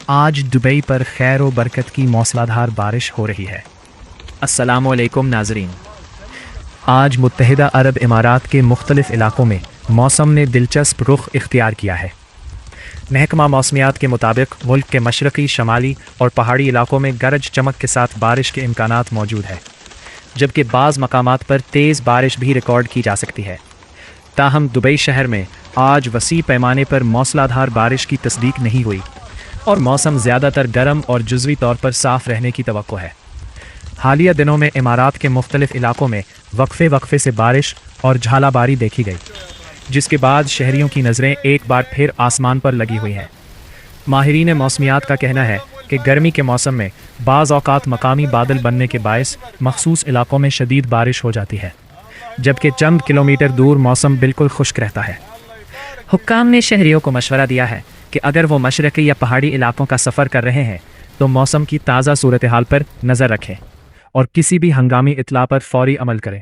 آج دبئی پر خیر و برکت کی موسلادھار بارش ہو رہی ہے۔ السلام علیکم ناظرین، آج متحدہ عرب امارات کے مختلف علاقوں میں موسم نے دلچسپ رخ اختیار کیا ہے۔ محکمہ موسمیات کے مطابق ملک کے مشرقی، شمالی اور پہاڑی علاقوں میں گرج چمک کے ساتھ بارش کے امکانات موجود ہیں، جبکہ بعض مقامات پر تیز بارش بھی ریکارڈ کی جا سکتی ہے۔ تاہم دبئی شہر میں آج وسیع پیمانے پر موسلادھار بارش کی تصدیق نہیں ہوئی اور موسم زیادہ تر گرم اور جزوی طور پر صاف رہنے کی توقع ہے۔ حالیہ دنوں میں امارات کے مختلف علاقوں میں وقفے سے بارش اور جھالا باری دیکھی گئی، جس کے بعد شہریوں کی نظریں ایک بار پھر آسمان پر لگی ہوئی ہیں۔ ماہرین موسمیات کا کہنا ہے کہ گرمی کے موسم میں بعض اوقات مقامی بادل بننے کے باعث مخصوص علاقوں میں شدید بارش ہو جاتی ہے، جبکہ چند کلومیٹر دور موسم بالکل خشک رہتا ہے۔ حکام نے شہریوں کو مشورہ دیا ہے کہ اگر وہ مشرقی یا پہاڑی علاقوں کا سفر کر رہے ہیں تو موسم کی تازہ صورتحال پر نظر رکھیں اور کسی بھی ہنگامی اطلاع پر فوری عمل کریں۔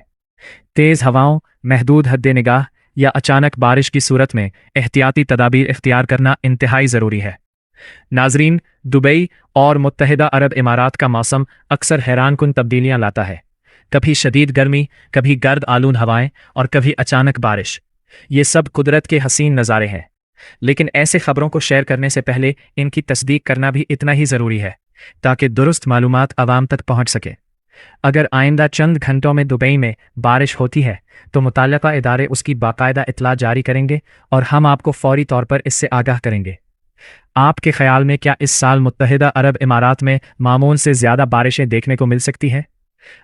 تیز ہواؤں، محدود حد نگاہ یا اچانک بارش کی صورت میں احتیاطی تدابیر اختیار کرنا انتہائی ضروری ہے۔ ناظرین، دبئی اور متحدہ عرب امارات کا موسم اکثر حیران کن تبدیلیاں لاتا ہے، کبھی شدید گرمی، کبھی گرد آلود ہوائیں اور کبھی اچانک بارش۔ یہ سب قدرت کے حسین نظارے ہیں، لیکن ایسے خبروں کو شیئر کرنے سے پہلے ان کی تصدیق کرنا بھی اتنا ہی ضروری ہے تاکہ درست معلومات عوام تک پہنچ سکے۔ اگر آئندہ چند گھنٹوں میں دبئی میں بارش ہوتی ہے تو متعلقہ ادارے اس کی باقاعدہ اطلاع جاری کریں گے اور ہم آپ کو فوری طور پر اس سے آگاہ کریں گے۔ آپ کے خیال میں کیا اس سال متحدہ عرب امارات میں معمول سے زیادہ بارشیں دیکھنے کو مل سکتی ہیں؟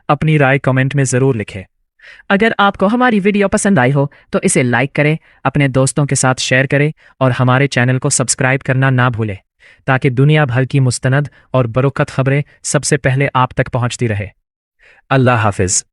اپنی رائے کمنٹ میں ضرور لکھیں۔ اگر آپ کو ہماری ویڈیو پسند آئی ہو تو اسے لائک کریں، اپنے دوستوں کے ساتھ شیئر کریں اور ہمارے چینل کو سبسکرائب کرنا نہ بھولیں تاکہ دنیا بھر کی مستند اور بروقت خبریں سب سے پہلے آپ تک پہنچتی رہے۔ اللہ حافظ۔